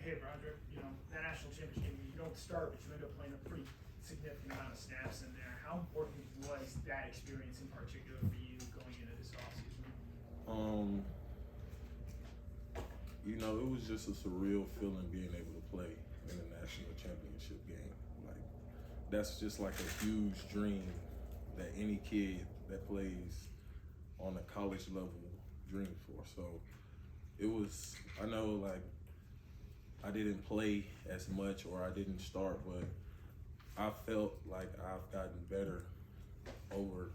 hey, Broderick, that national championship game, you don't start, but you end up playing a pretty significant amount of snaps in there. How important was that experience in particular for you going into this offseason? It was just a surreal feeling being able to play in a national championship game. Like, that's just like a huge dream that any kid that plays on a college level dreams for. So it was, I know, like, I didn't play as much or I didn't start, but I felt like I've gotten better over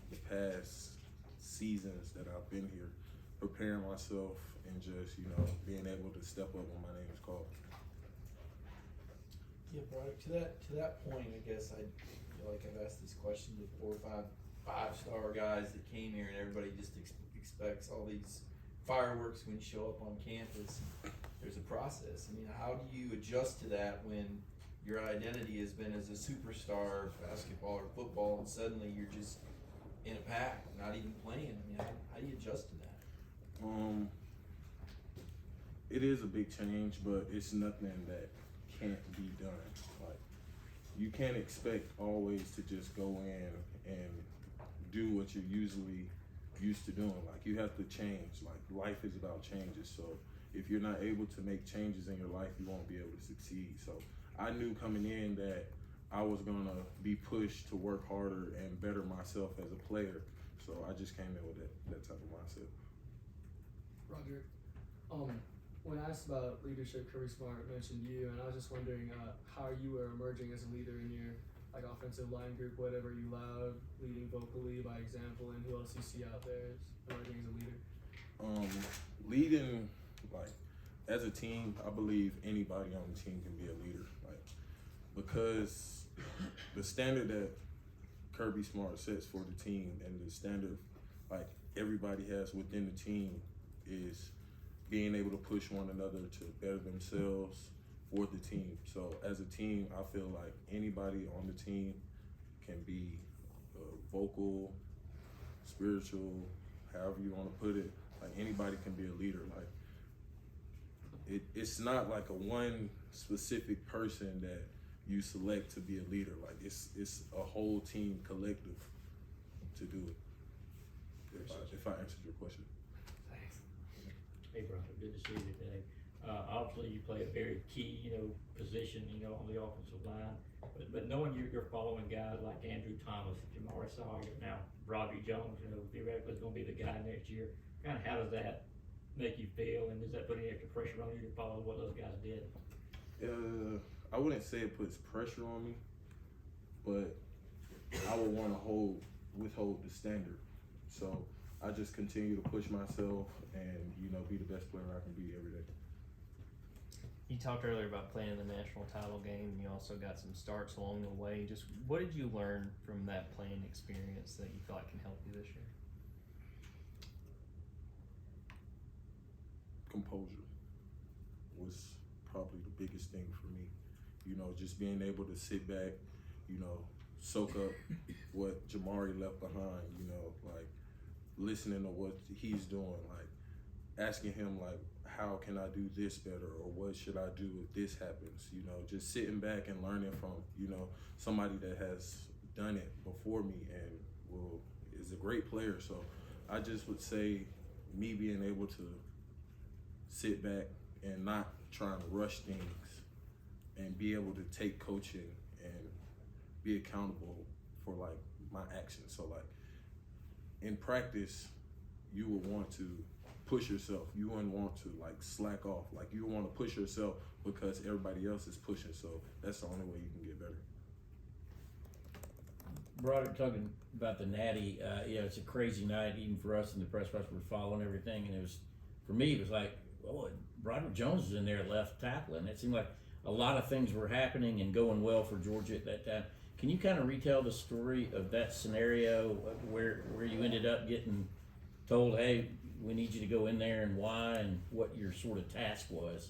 the past seasons that I've been here, preparing myself and just, being able to step up when my name is called. Yeah, Broderick, to that point, I guess I feel like I've asked this question to 4 or 5-star guys that came here, and everybody just expects all these fireworks when you show up on campus. There's a process. I mean, how do you adjust to that when your identity has been as a superstar basketball or football, and suddenly you're just in a pack, not even playing? I mean, how do you adjust to that? It is a big change, but it's nothing that can't be done. Like, you can't expect always to just go in and do what you're usually used to doing. Like, you have to change. Like, life is about changes. So if you're not able to make changes in your life, you won't be able to succeed. So I knew coming in that I was gonna be pushed to work harder and better myself as a player. So I just came in with that type of mindset. Broderick, when asked about leadership, Kirby Smart mentioned you, and I was just wondering how you were emerging as a leader in your offensive line group, whatever you loud, leading vocally by example, and who else you see out there as emerging as a leader? Leading, like, as a team, I believe anybody on the team can be a leader. Like, because the standard that Kirby Smart sets for the team and the standard, like, everybody has within the team is being able to push one another to better themselves for the team. So as a team, I feel like anybody on the team can be vocal, spiritual, however you want to put it. Like, anybody can be a leader. Like, it's not like a one specific person that you select to be a leader. Like, it's a whole team collective to do it. If I answered your question. Hey, Broderick, good to see you today. Obviously, you play a very key, position, on the offensive line. But knowing you're following guys like Andrew Thomas, Jamari Sawyer, now Broderick Jones, theoretically is going to be the guy next year. Kind of how does that make you feel, and does that put any extra pressure on you to follow what those guys did? I wouldn't say it puts pressure on me, but I would want to withhold the standard. So I just continue to push myself and, be the best player I can be every day. You talked earlier about playing in the national title game, and you also got some starts along the way. Just what did you learn from that playing experience that you feel like can help you this year? Composure was probably the biggest thing for me. Just being able to sit back, soak up what Jamari left behind, like listening to what he's doing, like asking him, like, how can I do this better, or what should I do if this happens? Just sitting back and learning from, somebody that has done it before me and is a great player. So I just would say me being able to sit back and not trying to rush things and be able to take coaching and be accountable for, like, my actions. So, like, in practice, you would want to push yourself. You wouldn't want to, like, slack off. Like, you want to push yourself because everybody else is pushing. So that's the only way you can get better. Broderick, talking about the Natty, it's a crazy night even for us in the press box. We're following everything, and for me, it was like, Broderick Jones was in there left tackling. It seemed like a lot of things were happening and going well for Georgia at that time. Can you kind of retell the story of that scenario where you ended up getting told, hey, we need you to go in there, and why, and what your sort of task was?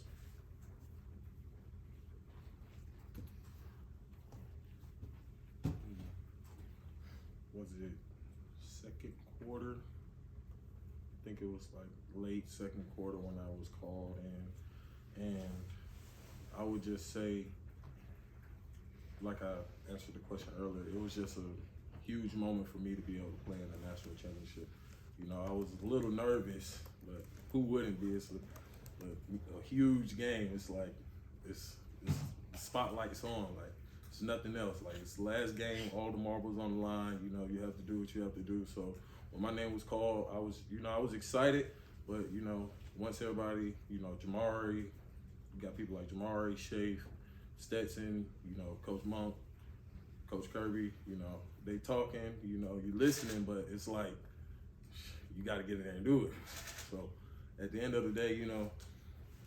Was it second quarter? I think it was like late second quarter when I was called in, and I would just say, like I answered the question earlier, it was just a huge moment for me to be able to play in the national championship. You know, I was a little nervous, but who wouldn't be? It's a huge game. It's like, it's the spotlight's on. Like, it's nothing else. Like, it's the last game, all the marbles on the line. You know, you have to do what you have to do. So when my name was called, I was excited, but, you know, once everybody, you know, Jamari, you got people like Jamari, Shafe, Stetson, you know, Coach Monk, Coach Kirby, you know, they talking, you know, you listening, but it's like, you got to get in there and do it. So at the end of the day, you know,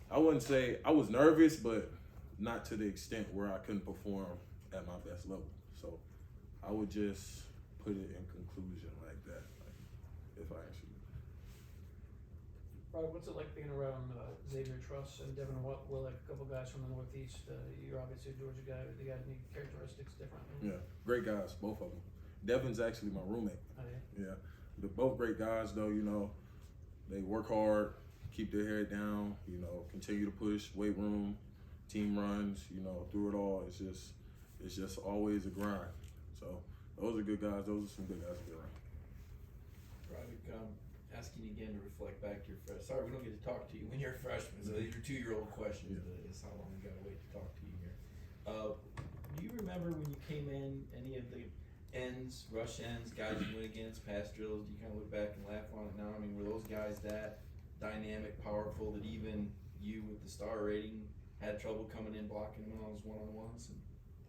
I wouldn't say I was nervous, but not to the extent where I couldn't perform at my best level. So I would just put it in conclusion like that, like, if I answered it. Robert, what's it like being around Xavier Truss and Devin Willick, a couple guys from the Northeast? You're obviously a Georgia guy, but they got any characteristics different? Yeah, great guys, both of them. Devin's actually my roommate. Oh, yeah. Yeah, they're both great guys though, you know. They work hard, keep their head down, you know, continue to push, weight room, team runs, you know, through it all. It's just always a grind. So those are good guys. Those are some good guys to be around. Broderick, asking you again to reflect back to your freshman. Sorry, we don't get to talk to you when you're a freshman, so these are 2-year-old questions, but it's how long we gotta wait to talk to you here. Do you remember when you came in, any of the ends, rush ends, guys you went against, past drills, do you kind of look back and laugh on it now? I mean, were those guys that dynamic, powerful, that even you with the star rating had trouble coming in, blocking them on those one-on-ones? And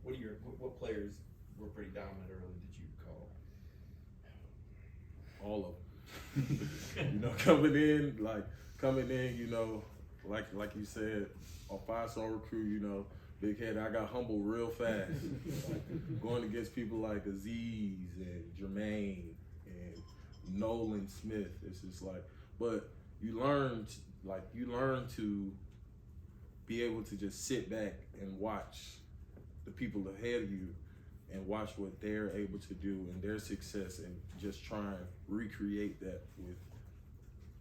what players were pretty dominant early that you call? All of them. You know, coming in, you know, like you said, a 5-star recruit, you know, big head. I got humbled real fast. Going against people like Aziz and Jermaine and Nolan Smith. It's just like, but you learn to be able to just sit back and watch the people ahead of you and watch what they're able to do and their success, and just try and recreate that with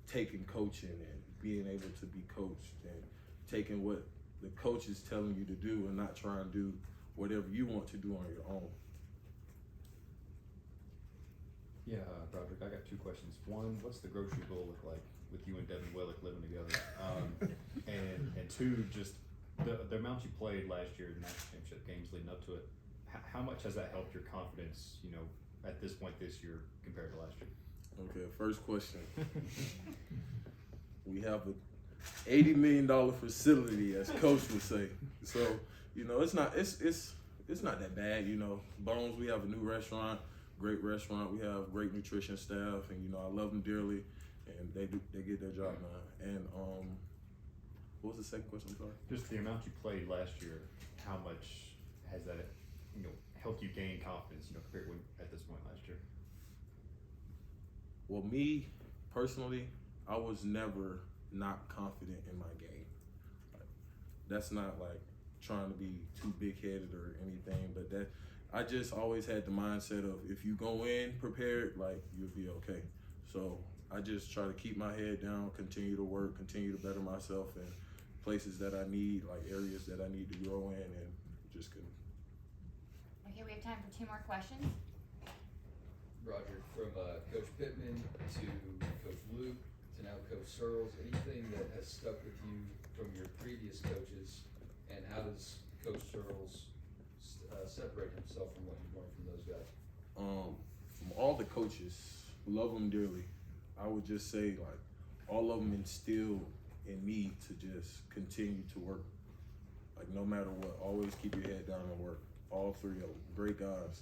taking coaching and being able to be coached and taking what the coach is telling you to do and not try and do whatever you want to do on your own. Yeah, Broderick, I got 2 questions. One, what's the grocery bill look like with you and Devin Willick living together? And 2, just the amount you played last year in the national championship games leading up to it, how much has that helped your confidence, you know, at this point this year compared to last year? Okay, first question. We have a $80 million facility, as Coach would say. So, you know, it's not that bad. You know, Bones, we have a new restaurant, great restaurant. We have great nutrition staff, and you know, I love them dearly, and they get their job done. And what was the second question? I'm sorry. Just the amount you played last year, how much has that, you know, helped you gain confidence, you know, compared with at this point last year? Well, me personally, I was never not confident in my game. Like, that's not like trying to be too big-headed or anything, but that I just always had the mindset of if you go in prepared, like, you'll be okay. So I just try to keep my head down, continue to work, continue to better myself in places that I need, like areas that I need to grow in, and just couldn't. Okay, we have time for 2 more questions. Roger, from Coach Pittman to Coach Luke to now Coach Searles, anything that has stuck with you from your previous coaches, and how does Coach Searles separate himself from what you've learned from those guys? From all the coaches, love them dearly. I would just say, like, all of them instilled in me to just continue to work. Like, no matter what, always keep your head down and work. All 3 of them, great guys.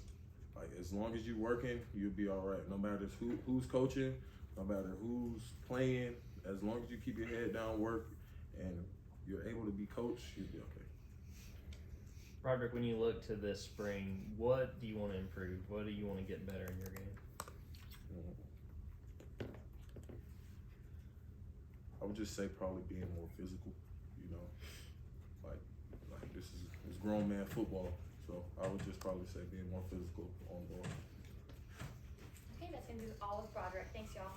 Like, as long as you're working, you'll be all right. No matter who's coaching, no matter who's playing, as long as you keep your head down, work, and you're able to be coached, you'll be okay. Broderick, when you look to this spring, what do you want to improve? What do you want to get better in your game? I would just say probably being more physical, you know. Like this is grown man football. So I would just probably say being more physical on the ball. Okay, that's going to do all of Broderick. Thanks, y'all.